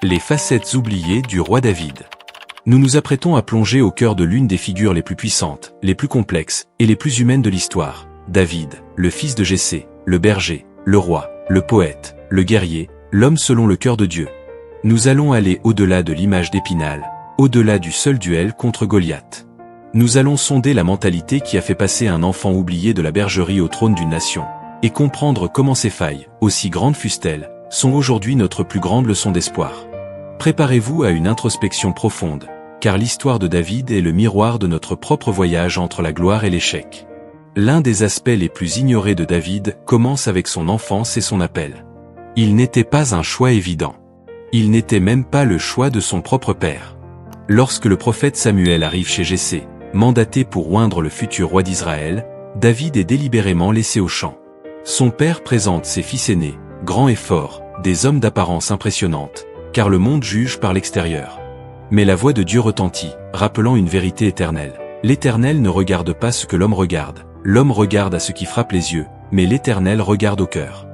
Les facettes oubliées du roi David. Nous nous apprêtons à plonger au cœur de l'une des figures les plus puissantes, les plus complexes et les plus humaines de l'histoire. David, le fils de Jessé, le berger, le roi, le poète, le guerrier, l'homme selon le cœur de Dieu. Nous allons aller au-delà de l'image d'Épinal, au-delà du seul duel contre Goliath. Nous allons sonder la mentalité qui a fait passer un enfant oublié de la bergerie au trône d'une nation, et comprendre comment ces failles, aussi grandes fussent-elles, sont aujourd'hui notre plus grande leçon d'espoir. Préparez-vous à une introspection profonde, car l'histoire de David est le miroir de notre propre voyage entre la gloire et l'échec. L'un des aspects les plus ignorés de David commence avec son enfance et son appel. Il n'était pas un choix évident. Il n'était même pas le choix de son propre père. Lorsque le prophète Samuel arrive chez Jessé, mandaté pour oindre le futur roi d'Israël, David est délibérément laissé au champ. Son père présente ses fils aînés, grands et forts, des hommes d'apparence impressionnante, car le monde juge par l'extérieur. Mais la voix de Dieu retentit, rappelant une vérité éternelle. L'Éternel ne regarde pas ce que l'homme regarde, l'homme regarde à ce qui frappe les yeux, mais l'Éternel regarde au cœur.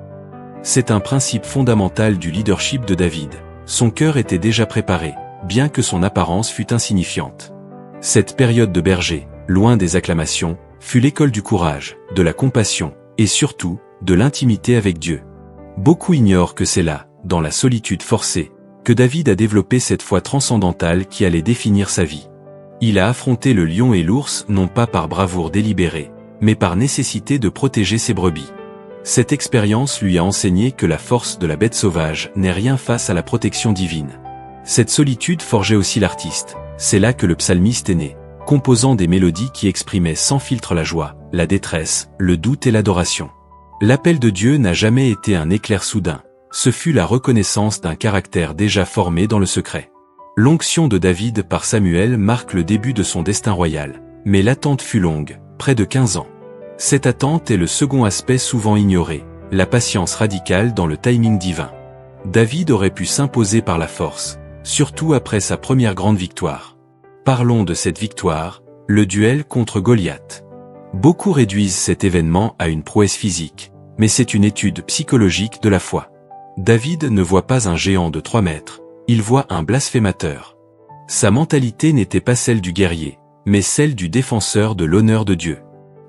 C'est un principe fondamental du leadership de David. Son cœur était déjà préparé, bien que son apparence fût insignifiante. Cette période de berger, loin des acclamations, fut l'école du courage, de la compassion, et surtout, de l'intimité avec Dieu. Beaucoup ignorent que c'est là, dans la solitude forcée, que David a développé cette foi transcendantale qui allait définir sa vie. Il a affronté le lion et l'ours non pas par bravoure délibérée, mais par nécessité de protéger ses brebis. Cette expérience lui a enseigné que la force de la bête sauvage n'est rien face à la protection divine. Cette solitude forgeait aussi l'artiste, c'est là que le psalmiste est né, composant des mélodies qui exprimaient sans filtre la joie, la détresse, le doute et l'adoration. L'appel de Dieu n'a jamais été un éclair soudain, ce fut la reconnaissance d'un caractère déjà formé dans le secret. L'onction de David par Samuel marque le début de son destin royal, mais l'attente fut longue, près de 15 ans. Cette attente est le second aspect souvent ignoré, la patience radicale dans le timing divin. David aurait pu s'imposer par la force, surtout après sa première grande victoire. Parlons de cette victoire, le duel contre Goliath. Beaucoup réduisent cet événement à une prouesse physique, mais c'est une étude psychologique de la foi. David ne voit pas un géant de 3 mètres, il voit un blasphémateur. Sa mentalité n'était pas celle du guerrier, mais celle du défenseur de l'honneur de Dieu.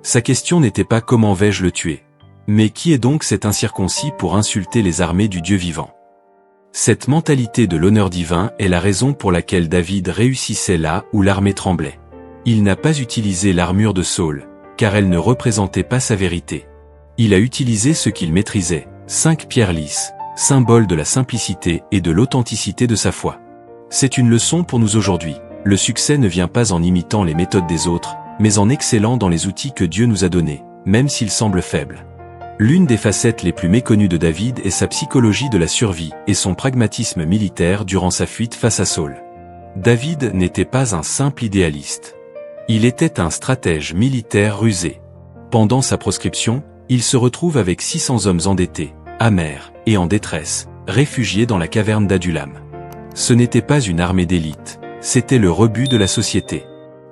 Sa question n'était pas comment vais-je le tuer, mais qui est donc cet incirconcis pour insulter les armées du Dieu vivant. Cette mentalité de l'honneur divin est la raison pour laquelle David réussissait là où l'armée tremblait. Il n'a pas utilisé l'armure de Saül, car elle ne représentait pas sa vérité. Il a utilisé ce qu'il maîtrisait, 5 pierres lisses, symbole de la simplicité et de l'authenticité de sa foi. C'est une leçon pour nous aujourd'hui. Le succès ne vient pas en imitant les méthodes des autres, mais en excellant dans les outils que Dieu nous a donnés, même s'ils semblent faibles. L'une des facettes les plus méconnues de David est sa psychologie de la survie et son pragmatisme militaire durant sa fuite face à Saül. David n'était pas un simple idéaliste. Il était un stratège militaire rusé. Pendant sa proscription, il se retrouve avec 600 hommes endettés, amers et en détresse, réfugiés dans la caverne d'Adullam. Ce n'était pas une armée d'élite, c'était le rebut de la société.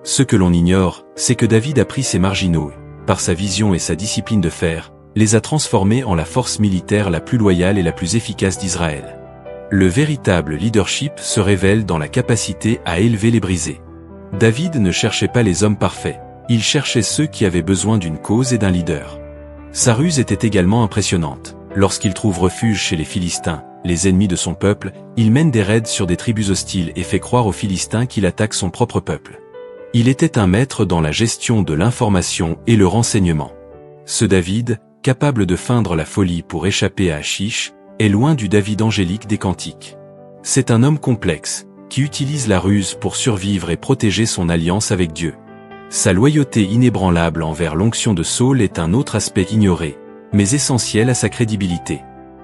Ce que l'on ignore, c'est que David a pris ces marginaux, par sa vision et sa discipline de fer, les a transformés en la force militaire la plus loyale et la plus efficace d'Israël. Le véritable leadership se révèle dans la capacité à élever les brisés. David ne cherchait pas les hommes parfaits, il cherchait ceux qui avaient besoin d'une cause et d'un leader. Sa ruse était également impressionnante. Lorsqu'il trouve refuge chez les Philistins, les ennemis de son peuple, il mène des raids sur des tribus hostiles et fait croire aux Philistins qu'il attaque son propre peuple. Il était un maître dans la gestion de l'information et le renseignement. Ce David, capable de feindre la folie pour échapper à Achish, est loin du David angélique des cantiques. C'est un homme complexe, qui utilise la ruse pour survivre et protéger son alliance avec Dieu. Sa loyauté inébranlable envers l'onction de Saül est un autre aspect ignoré, mais essentiel à sa crédibilité.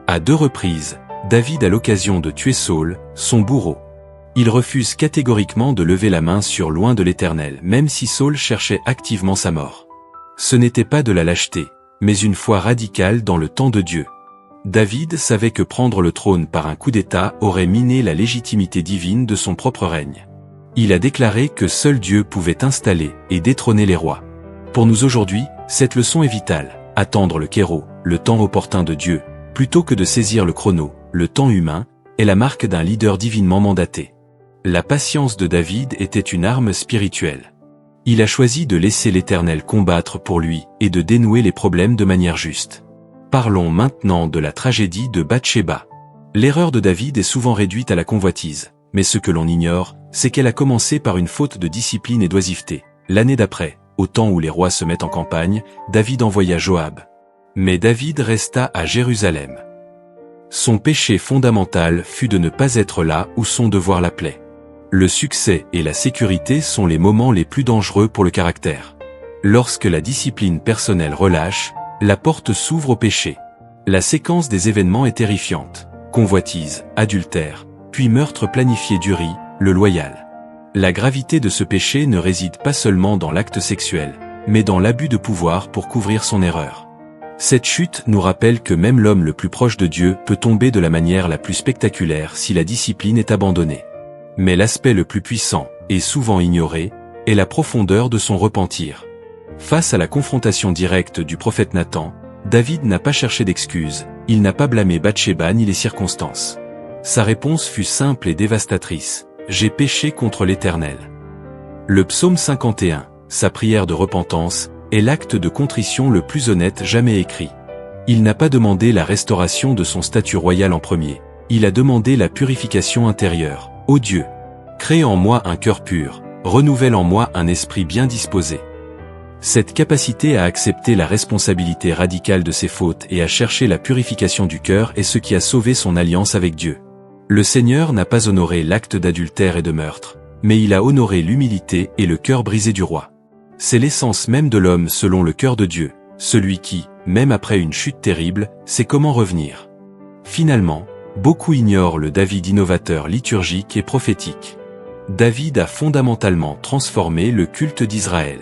À 2 reprises, David a l'occasion de tuer Saül, son bourreau. Il refuse catégoriquement de lever la main sur loin de l'Éternel, même si Saül cherchait activement sa mort. Ce n'était pas de la lâcheté, mais une foi radicale dans le temps de Dieu. David savait que prendre le trône par un coup d'État aurait miné la légitimité divine de son propre règne. Il a déclaré que seul Dieu pouvait installer et détrôner les rois. Pour nous aujourd'hui, cette leçon est vitale. Attendre le kéro, le temps opportun de Dieu, plutôt que de saisir le chrono, le temps humain, est la marque d'un leader divinement mandaté. La patience de David était une arme spirituelle. Il a choisi de laisser l'Éternel combattre pour lui et de dénouer les problèmes de manière juste. Parlons maintenant de la tragédie de Bathsheba. L'erreur de David est souvent réduite à la convoitise, mais ce que l'on ignore, c'est qu'elle a commencé par une faute de discipline et d'oisiveté. L'année d'après, au temps où les rois se mettent en campagne, David envoya Joab. Mais David resta à Jérusalem. Son péché fondamental fut de ne pas être là où son devoir l'appelait. Le succès et la sécurité sont les moments les plus dangereux pour le caractère. Lorsque la discipline personnelle relâche, la porte s'ouvre au péché. La séquence des événements est terrifiante. Convoitise, adultère, puis meurtre planifié d'Uri, le loyal. La gravité de ce péché ne réside pas seulement dans l'acte sexuel, mais dans l'abus de pouvoir pour couvrir son erreur. Cette chute nous rappelle que même l'homme le plus proche de Dieu peut tomber de la manière la plus spectaculaire si la discipline est abandonnée. Mais l'aspect le plus puissant, et souvent ignoré, est la profondeur de son repentir. Face à la confrontation directe du prophète Nathan, David n'a pas cherché d'excuses, il n'a pas blâmé Bathsheba ni les circonstances. Sa réponse fut simple et dévastatrice. « J'ai péché contre l'Éternel ». Le psaume 51, sa prière de repentance, est l'acte de contrition le plus honnête jamais écrit. Il n'a pas demandé la restauration de son statut royal en premier, il a demandé la purification intérieure. Ô Dieu, crée en moi un cœur pur, renouvelle en moi un esprit bien disposé. Cette capacité à accepter la responsabilité radicale de ses fautes et à chercher la purification du cœur est ce qui a sauvé son alliance avec Dieu. Le Seigneur n'a pas honoré l'acte d'adultère et de meurtre, mais il a honoré l'humilité et le cœur brisé du roi. C'est l'essence même de l'homme selon le cœur de Dieu, celui qui, même après une chute terrible, sait comment revenir. Finalement, beaucoup ignorent le David innovateur liturgique et prophétique. David a fondamentalement transformé le culte d'Israël.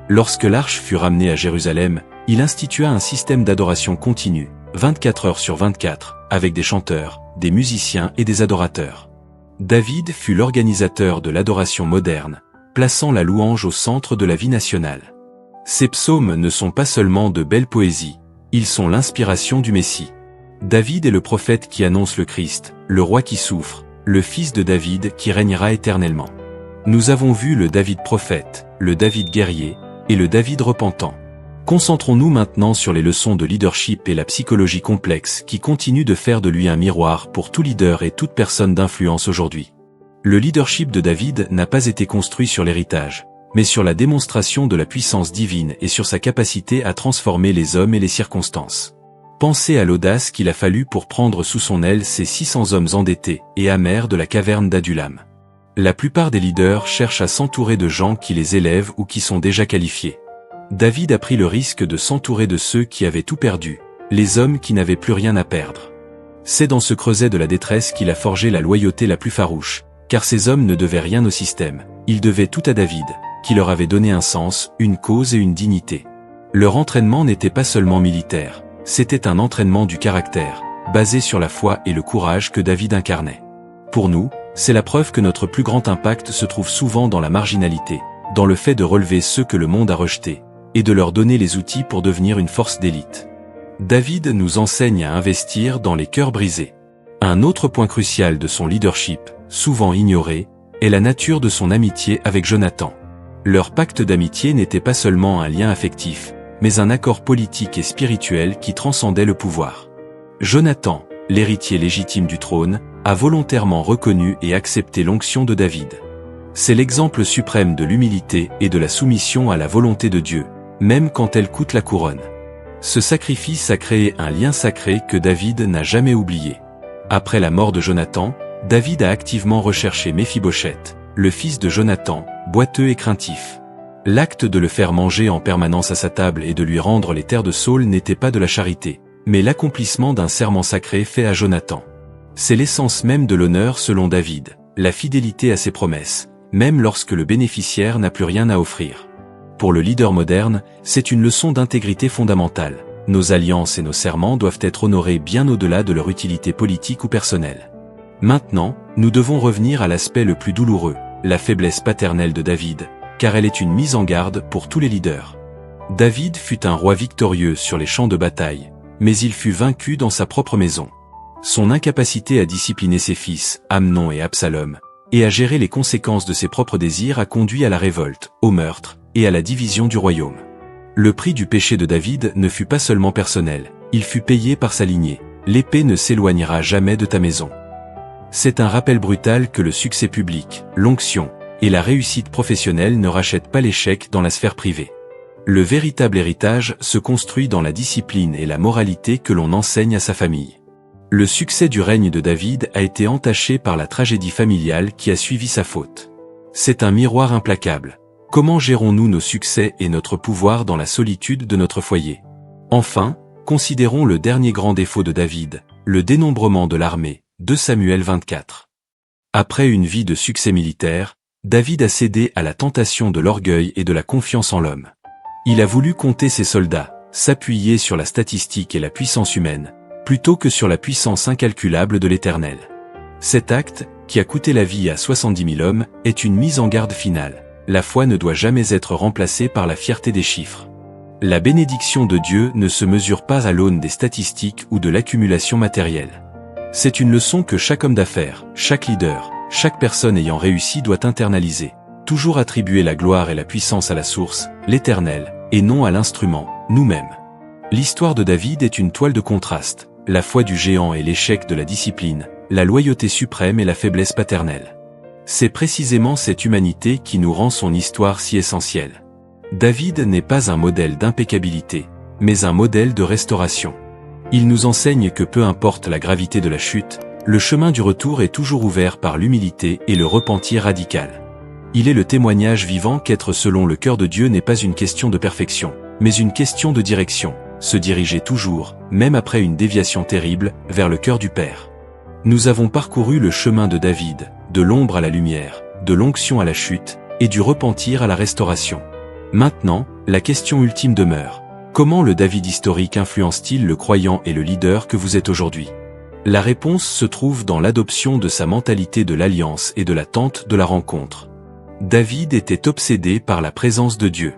Lorsque l'arche fut ramenée à Jérusalem, il institua un système d'adoration continue, 24 heures sur 24, avec des chanteurs, des musiciens et des adorateurs. David fut l'organisateur de l'adoration moderne, plaçant la louange au centre de la vie nationale. Ces psaumes ne sont pas seulement de belles poésies, ils sont l'inspiration du Messie. David est le prophète qui annonce le Christ, le roi qui souffre, le fils de David qui régnera éternellement. Nous avons vu le David prophète, le David guerrier, et le David repentant. Concentrons-nous maintenant sur les leçons de leadership et la psychologie complexe qui continuent de faire de lui un miroir pour tout leader et toute personne d'influence aujourd'hui. Le leadership de David n'a pas été construit sur l'héritage, mais sur la démonstration de la puissance divine et sur sa capacité à transformer les hommes et les circonstances. Pensez à l'audace qu'il a fallu pour prendre sous son aile ces 600 hommes endettés et amers de la caverne d'Adullam. La plupart des leaders cherchent à s'entourer de gens qui les élèvent ou qui sont déjà qualifiés. David a pris le risque de s'entourer de ceux qui avaient tout perdu, les hommes qui n'avaient plus rien à perdre. C'est dans ce creuset de la détresse qu'il a forgé la loyauté la plus farouche, car ces hommes ne devaient rien au système, ils devaient tout à David, qui leur avait donné un sens, une cause et une dignité. Leur entraînement n'était pas seulement militaire, c'était un entraînement du caractère, basé sur la foi et le courage que David incarnait. Pour nous, c'est la preuve que notre plus grand impact se trouve souvent dans la marginalité, dans le fait de relever ceux que le monde a rejetés, et de leur donner les outils pour devenir une force d'élite. David nous enseigne à investir dans les cœurs brisés. Un autre point crucial de son leadership, souvent ignoré, est la nature de son amitié avec Jonathan. Leur pacte d'amitié n'était pas seulement un lien affectif, mais un accord politique et spirituel qui transcendait le pouvoir. Jonathan, l'héritier légitime du trône, a volontairement reconnu et accepté l'onction de David. C'est l'exemple suprême de l'humilité et de la soumission à la volonté de Dieu, même quand elle coûte la couronne. Ce sacrifice a créé un lien sacré que David n'a jamais oublié. Après la mort de Jonathan, David a activement recherché Méphibosheth, le fils de Jonathan, boiteux et craintif. L'acte de le faire manger en permanence à sa table et de lui rendre les terres de Saül n'était pas de la charité, mais l'accomplissement d'un serment sacré fait à Jonathan. C'est l'essence même de l'honneur selon David, la fidélité à ses promesses, même lorsque le bénéficiaire n'a plus rien à offrir. Pour le leader moderne, c'est une leçon d'intégrité fondamentale. Nos alliances et nos serments doivent être honorés bien au-delà de leur utilité politique ou personnelle. Maintenant, nous devons revenir à l'aspect le plus douloureux, la faiblesse paternelle de David, car elle est une mise en garde pour tous les leaders. David fut un roi victorieux sur les champs de bataille, mais il fut vaincu dans sa propre maison. Son incapacité à discipliner ses fils, Amnon et Absalom, et à gérer les conséquences de ses propres désirs a conduit à la révolte, au meurtre, et à la division du royaume. Le prix du péché de David ne fut pas seulement personnel, il fut payé par sa lignée. L'épée ne s'éloignera jamais de ta maison. C'est un rappel brutal que le succès public, l'onction, et la réussite professionnelle ne rachètent pas l'échec dans la sphère privée. Le véritable héritage se construit dans la discipline et la moralité que l'on enseigne à sa famille. Le succès du règne de David a été entaché par la tragédie familiale qui a suivi sa faute. C'est un miroir implacable. Comment gérons-nous nos succès et notre pouvoir dans la solitude de notre foyer? Enfin, considérons le dernier grand défaut de David, le dénombrement de l'armée, 2 Samuel 24. Après une vie de succès militaire, David a cédé à la tentation de l'orgueil et de la confiance en l'homme. Il a voulu compter ses soldats, s'appuyer sur la statistique et la puissance humaine, plutôt que sur la puissance incalculable de l'Éternel. Cet acte, qui a coûté la vie à 70 000 hommes, est une mise en garde finale. La foi ne doit jamais être remplacée par la fierté des chiffres. La bénédiction de Dieu ne se mesure pas à l'aune des statistiques ou de l'accumulation matérielle. C'est une leçon que chaque homme d'affaires, chaque leader, chaque personne ayant réussi doit internaliser. Toujours attribuer la gloire et la puissance à la source, l'Éternel, et non à l'instrument, nous-mêmes. L'histoire de David est une toile de contraste, la foi du géant et l'échec de la discipline, la loyauté suprême et la faiblesse paternelle. C'est précisément cette humanité qui nous rend son histoire si essentielle. David n'est pas un modèle d'impeccabilité, mais un modèle de restauration. Il nous enseigne que peu importe la gravité de la chute, le chemin du retour est toujours ouvert par l'humilité et le repentir radical. Il est le témoignage vivant qu'être selon le cœur de Dieu n'est pas une question de perfection, mais une question de direction, se diriger toujours, même après une déviation terrible, vers le cœur du Père. Nous avons parcouru le chemin de David, de l'ombre à la lumière, de l'onction à la chute, et du repentir à la restauration. Maintenant, la question ultime demeure. Comment le David historique influence-t-il le croyant et le leader que vous êtes aujourd'hui? La réponse se trouve dans l'adoption de sa mentalité de l'alliance et de l'attente de la rencontre. David était obsédé par la présence de Dieu.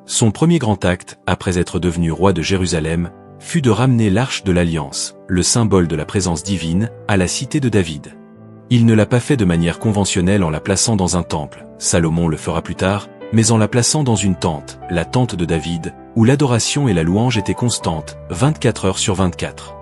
Son premier grand acte, après être devenu roi de Jérusalem, fut de ramener l'arche de l'alliance, le symbole de la présence divine, à la cité de David. Il ne l'a pas fait de manière conventionnelle en la plaçant dans un temple, Salomon le fera plus tard, mais en la plaçant dans une tente, la tente de David, où l'adoration et la louange étaient constantes, 24 heures sur 24.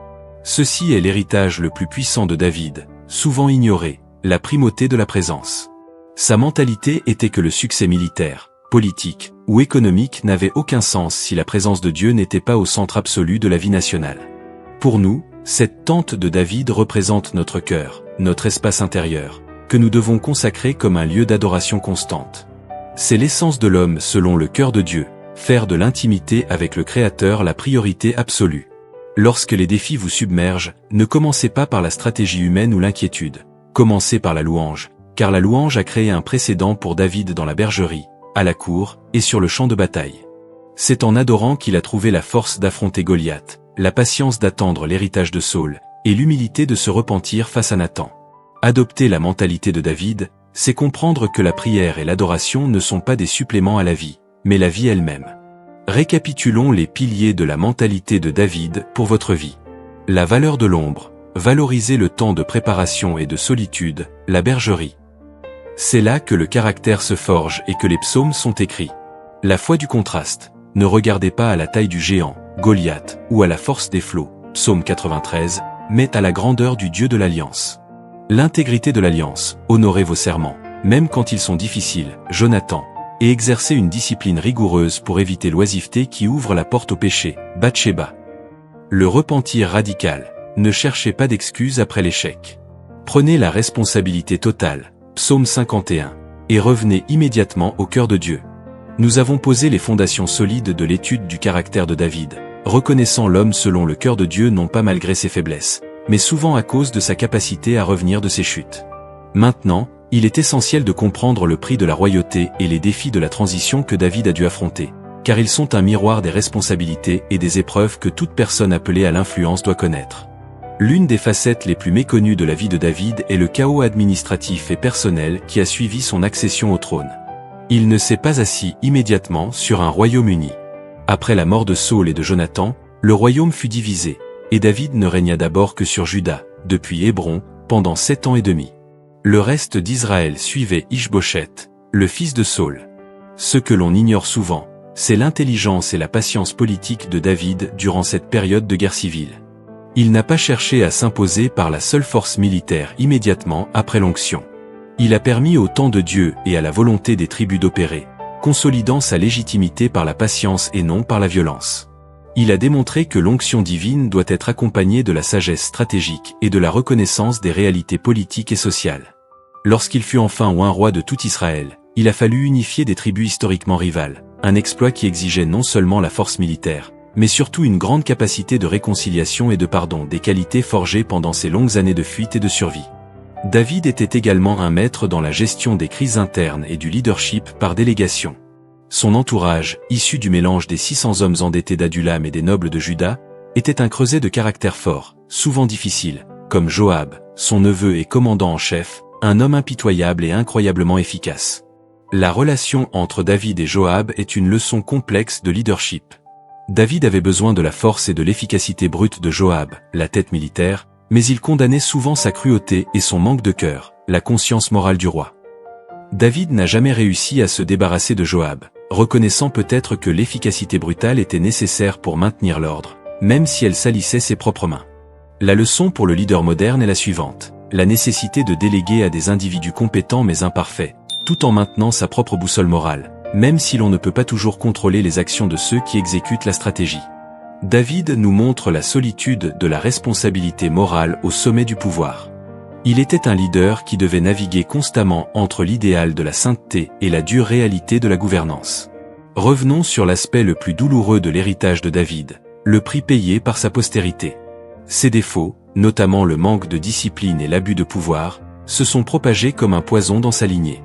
Ceci est l'héritage le plus puissant de David, souvent ignoré, la primauté de la présence. Sa mentalité était que le succès militaire, politique ou économique n'avait aucun sens si la présence de Dieu n'était pas au centre absolu de la vie nationale. Pour nous, cette tente de David représente notre cœur, notre espace intérieur, que nous devons consacrer comme un lieu d'adoration constante. C'est l'essence de l'homme selon le cœur de Dieu, faire de l'intimité avec le Créateur la priorité absolue. Lorsque les défis vous submergent, ne commencez pas par la stratégie humaine ou l'inquiétude. Commencez par la louange, car la louange a créé un précédent pour David dans la bergerie, à la cour et sur le champ de bataille. C'est en adorant qu'il a trouvé la force d'affronter Goliath, la patience d'attendre l'héritage de Saul, et l'humilité de se repentir face à Nathan. Adopter la mentalité de David, c'est comprendre que la prière et l'adoration ne sont pas des suppléments à la vie, mais la vie elle-même. Récapitulons les piliers de la mentalité de David pour votre vie. La valeur de l'ombre, valoriser le temps de préparation et de solitude, la bergerie. C'est là que le caractère se forge et que les psaumes sont écrits. La foi du contraste, ne regardez pas à la taille du géant, Goliath, ou à la force des flots, psaume 93, mais à la grandeur du Dieu de l'Alliance. L'intégrité de l'Alliance, honorez vos serments, même quand ils sont difficiles, Jonathan, et exercez une discipline rigoureuse pour éviter l'oisiveté qui ouvre la porte au péché, Bathsheba. Le repentir radical, ne cherchez pas d'excuses après l'échec. Prenez la responsabilité totale, psaume 51, et revenez immédiatement au cœur de Dieu. Nous avons posé les fondations solides de l'étude du caractère de David, reconnaissant l'homme selon le cœur de Dieu non pas malgré ses faiblesses, mais souvent à cause de sa capacité à revenir de ses chutes. Maintenant, il est essentiel de comprendre le prix de la royauté et les défis de la transition que David a dû affronter, car ils sont un miroir des responsabilités et des épreuves que toute personne appelée à l'influence doit connaître. L'une des facettes les plus méconnues de la vie de David est le chaos administratif et personnel qui a suivi son accession au trône. Il ne s'est pas assis immédiatement sur un royaume uni. Après la mort de Saul et de Jonathan, le royaume fut divisé, et David ne régna d'abord que sur Juda, depuis Hébron, pendant 7 ans et demi. Le reste d'Israël suivait Ish-Bosheth, le fils de Saül. Ce que l'on ignore souvent, c'est l'intelligence et la patience politique de David durant cette période de guerre civile. Il n'a pas cherché à s'imposer par la seule force militaire immédiatement après l'onction. Il a permis au temps de Dieu et à la volonté des tribus d'opérer, consolidant sa légitimité par la patience et non par la violence. Il a démontré que l'onction divine doit être accompagnée de la sagesse stratégique et de la reconnaissance des réalités politiques et sociales. Lorsqu'il fut enfin oint roi de tout Israël, il a fallu unifier des tribus historiquement rivales, un exploit qui exigeait non seulement la force militaire, mais surtout une grande capacité de réconciliation et de pardon, des qualités forgées pendant ces longues années de fuite et de survie. David était également un maître dans la gestion des crises internes et du leadership par délégation. Son entourage, issu du mélange des 600 hommes endettés d'Adulam et des nobles de Juda, était un creuset de caractère fort, souvent difficile, comme Joab, son neveu et commandant en chef, un homme impitoyable et incroyablement efficace. La relation entre David et Joab est une leçon complexe de leadership. David avait besoin de la force et de l'efficacité brute de Joab, la tête militaire, mais il condamnait souvent sa cruauté et son manque de cœur, la conscience morale du roi. David n'a jamais réussi à se débarrasser de Joab, reconnaissant peut-être que l'efficacité brutale était nécessaire pour maintenir l'ordre, même si elle salissait ses propres mains. La leçon pour le leader moderne est la suivante: la nécessité de déléguer à des individus compétents mais imparfaits, tout en maintenant sa propre boussole morale, même si l'on ne peut pas toujours contrôler les actions de ceux qui exécutent la stratégie. David nous montre la solitude de la responsabilité morale au sommet du pouvoir. Il était un leader qui devait naviguer constamment entre l'idéal de la sainteté et la dure réalité de la gouvernance. Revenons sur l'aspect le plus douloureux de l'héritage de David, le prix payé par sa postérité. Ses défauts, notamment le manque de discipline et l'abus de pouvoir, se sont propagés comme un poison dans sa lignée.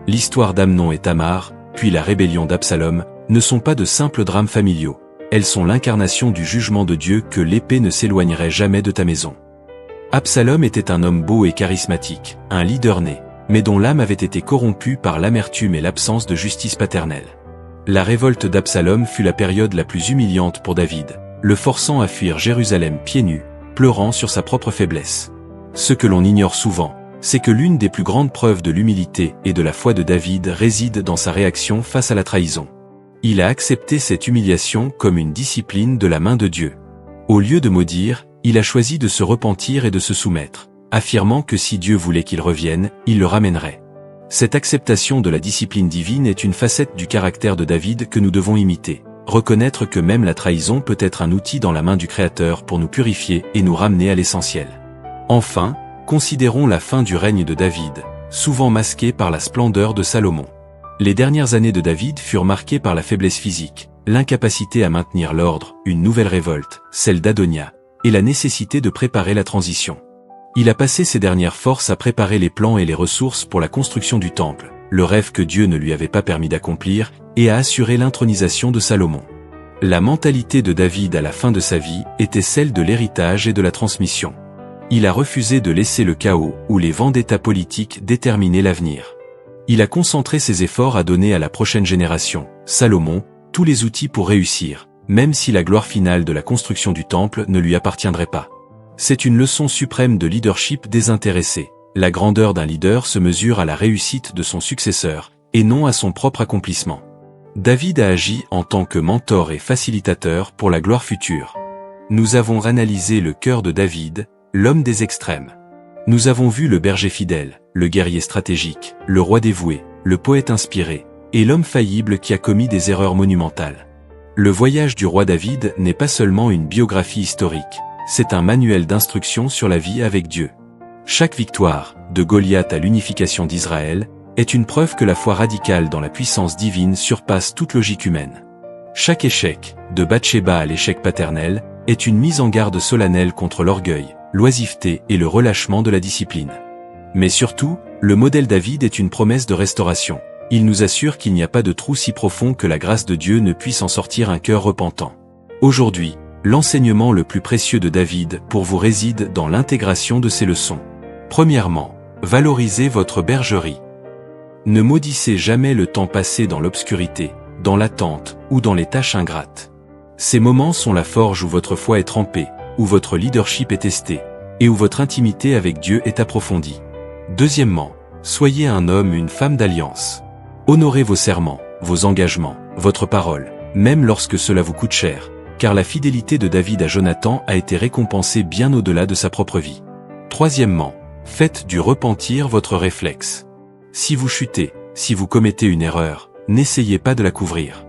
L'histoire d'Amnon et Tamar, puis la rébellion d'Absalom, ne sont pas de simples drames familiaux. Elles sont l'incarnation du jugement de Dieu que l'épée ne s'éloignerait jamais de ta maison. Absalom était un homme beau et charismatique, un leader né, mais dont l'âme avait été corrompue par l'amertume et l'absence de justice paternelle. La révolte d'Absalom fut la période la plus humiliante pour David, le forçant à fuir Jérusalem pieds nus, pleurant sur sa propre faiblesse. Ce que l'on ignore souvent, c'est que l'une des plus grandes preuves de l'humilité et de la foi de David réside dans sa réaction face à la trahison. Il a accepté cette humiliation comme une discipline de la main de Dieu. Au lieu de maudire, il a choisi de se repentir et de se soumettre, affirmant que si Dieu voulait qu'il revienne, il le ramènerait. Cette acceptation de la discipline divine est une facette du caractère de David que nous devons imiter, reconnaître que même la trahison peut être un outil dans la main du Créateur pour nous purifier et nous ramener à l'essentiel. Enfin, considérons la fin du règne de David, souvent masquée par la splendeur de Salomon. Les dernières années de David furent marquées par la faiblesse physique, l'incapacité à maintenir l'ordre, une nouvelle révolte, celle d'Adonia, et la nécessité de préparer la transition. Il a passé ses dernières forces à préparer les plans et les ressources pour la construction du temple, le rêve que Dieu ne lui avait pas permis d'accomplir, et à assurer l'intronisation de Salomon. La mentalité de David à la fin de sa vie était celle de l'héritage et de la transmission. Il a refusé de laisser le chaos ou les vendettas politiques déterminer l'avenir. Il a concentré ses efforts à donner à la prochaine génération, Salomon, tous les outils pour réussir, même si la gloire finale de la construction du temple ne lui appartiendrait pas. C'est une leçon suprême de leadership désintéressé. La grandeur d'un leader se mesure à la réussite de son successeur, et non à son propre accomplissement. David a agi en tant que mentor et facilitateur pour la gloire future. Nous avons analysé le cœur de David, l'homme des extrêmes. Nous avons vu le berger fidèle, le guerrier stratégique, le roi dévoué, le poète inspiré, et l'homme faillible qui a commis des erreurs monumentales. Le voyage du roi David n'est pas seulement une biographie historique, c'est un manuel d'instruction sur la vie avec Dieu. Chaque victoire, de Goliath à l'unification d'Israël, est une preuve que la foi radicale dans la puissance divine surpasse toute logique humaine. Chaque échec, de Bathsheba à l'échec paternel, est une mise en garde solennelle contre l'orgueil, l'oisiveté et le relâchement de la discipline. Mais surtout, le modèle David est une promesse de restauration. Il nous assure qu'il n'y a pas de trou si profond que la grâce de Dieu ne puisse en sortir un cœur repentant. Aujourd'hui, l'enseignement le plus précieux de David pour vous réside dans l'intégration de ces leçons. Premièrement, valorisez votre bergerie. Ne maudissez jamais le temps passé dans l'obscurité, dans l'attente ou dans les tâches ingrates. Ces moments sont la forge où votre foi est trempée, où votre leadership est testé, et où votre intimité avec Dieu est approfondie. Deuxièmement, soyez un homme, une femme d'alliance. Honorez vos serments, vos engagements, votre parole, même lorsque cela vous coûte cher, car la fidélité de David à Jonathan a été récompensée bien au-delà de sa propre vie. Troisièmement, faites du repentir votre réflexe. Si vous chutez, si vous commettez une erreur, n'essayez pas de la couvrir.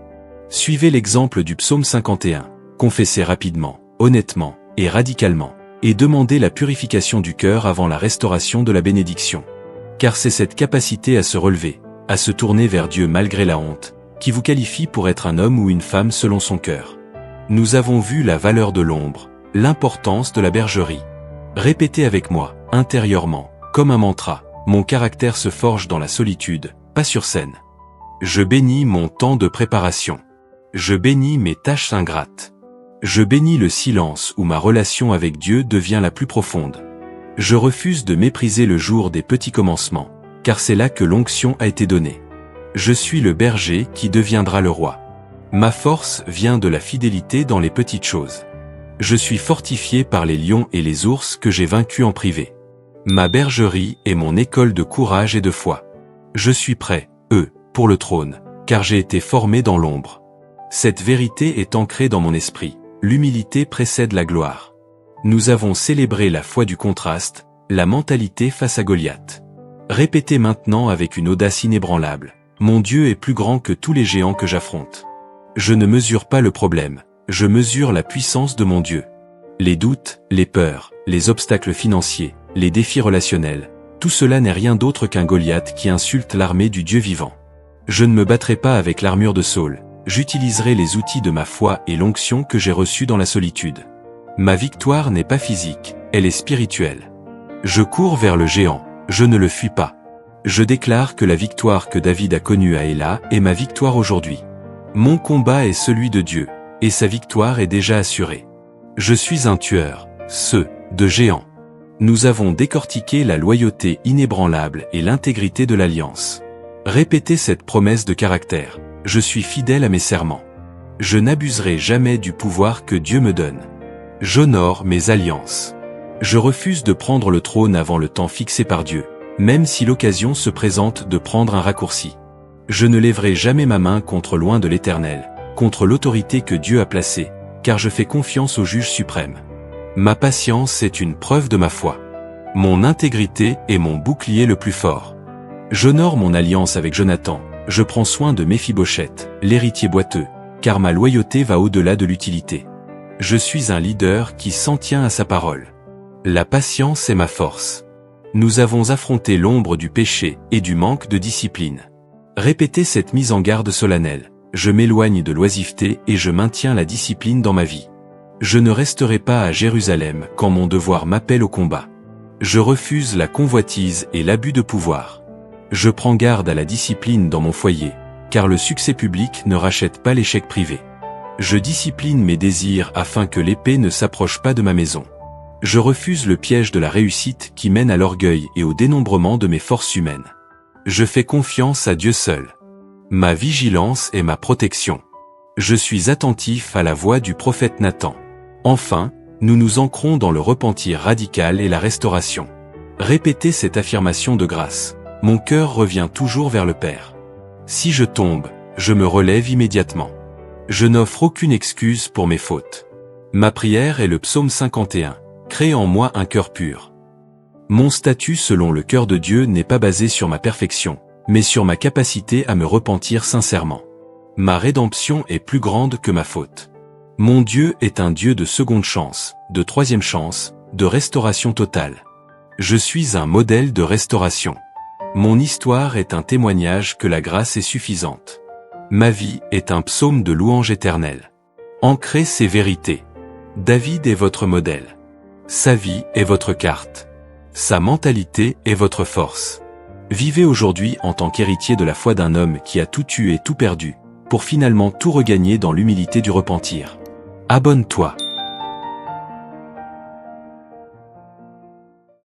Suivez l'exemple du psaume 51, confessez rapidement, honnêtement et radicalement, et demandez la purification du cœur avant la restauration de la bénédiction. Car c'est cette capacité à se relever, à se tourner vers Dieu malgré la honte, qui vous qualifie pour être un homme ou une femme selon son cœur. Nous avons vu la valeur de l'ombre, l'importance de la bergerie. Répétez avec moi, intérieurement, comme un mantra, mon caractère se forge dans la solitude, pas sur scène. Je bénis mon temps de préparation. Je bénis mes tâches ingrates. Je bénis le silence où ma relation avec Dieu devient la plus profonde. Je refuse de mépriser le jour des petits commencements, car c'est là que l'onction a été donnée. Je suis le berger qui deviendra le roi. Ma force vient de la fidélité dans les petites choses. Je suis fortifié par les lions et les ours que j'ai vaincus en privé. Ma bergerie est mon école de courage et de foi. Je suis prêt, pour le trône, car j'ai été formé dans l'ombre. Cette vérité est ancrée dans mon esprit. L'humilité précède la gloire. Nous avons célébré la foi du contraste, la mentalité face à Goliath. Répétez maintenant avec une audace inébranlable. Mon Dieu est plus grand que tous les géants que j'affronte. Je ne mesure pas le problème, je mesure la puissance de mon Dieu. Les doutes, les peurs, les obstacles financiers, les défis relationnels, tout cela n'est rien d'autre qu'un Goliath qui insulte l'armée du Dieu vivant. Je ne me battrai pas avec l'armure de Saul, j'utiliserai les outils de ma foi et l'onction que j'ai reçue dans la solitude. Ma victoire n'est pas physique, elle est spirituelle. Je cours vers le géant, je ne le fuis pas. Je déclare que la victoire que David a connue à Éla est ma victoire aujourd'hui. Mon combat est celui de Dieu, et sa victoire est déjà assurée. Je suis un tueur, de géants. Nous avons décortiqué la loyauté inébranlable et l'intégrité de l'alliance. Répétez cette promesse de caractère. Je suis fidèle à mes serments. Je n'abuserai jamais du pouvoir que Dieu me donne. J'honore mes alliances. Je refuse de prendre le trône avant le temps fixé par Dieu, même si l'occasion se présente de prendre un raccourci. Je ne lèverai jamais ma main contre loin de l'Éternel, contre l'autorité que Dieu a placée, car je fais confiance au juge suprême. Ma patience est une preuve de ma foi. Mon intégrité est mon bouclier le plus fort. J'honore mon alliance avec Jonathan, je prends soin de Méphibosheth, l'héritier boiteux, car ma loyauté va au-delà de l'utilité. Je suis un leader qui s'en tient à sa parole. La patience est ma force. Nous avons affronté l'ombre du péché et du manque de discipline. Répétez cette mise en garde solennelle. Je m'éloigne de l'oisiveté et je maintiens la discipline dans ma vie. Je ne resterai pas à Jérusalem quand mon devoir m'appelle au combat. Je refuse la convoitise et l'abus de pouvoir. Je prends garde à la discipline dans mon foyer, car le succès public ne rachète pas l'échec privé. Je discipline mes désirs afin que l'épée ne s'approche pas de ma maison. Je refuse le piège de la réussite qui mène à l'orgueil et au dénombrement de mes forces humaines. Je fais confiance à Dieu seul. Ma vigilance est ma protection. Je suis attentif à la voix du prophète Nathan. Enfin, nous nous ancrons dans le repentir radical et la restauration. Répétez cette affirmation de grâce. Mon cœur revient toujours vers le Père. Si je tombe, je me relève immédiatement. Je n'offre aucune excuse pour mes fautes. Ma prière est le psaume 51. Crée en moi un cœur pur. Mon statut selon le cœur de Dieu n'est pas basé sur ma perfection, mais sur ma capacité à me repentir sincèrement. Ma rédemption est plus grande que ma faute. Mon Dieu est un Dieu de seconde chance, de troisième chance, de restauration totale. Je suis un modèle de restauration. Mon histoire est un témoignage que la grâce est suffisante. Ma vie est un psaume de louange éternelle. Ancrez ces vérités. David est votre modèle. Sa vie est votre carte. Sa mentalité est votre force. Vivez aujourd'hui en tant qu'héritier de la foi d'un homme qui a tout eu et tout perdu, pour finalement tout regagner dans l'humilité du repentir. Abonne-toi.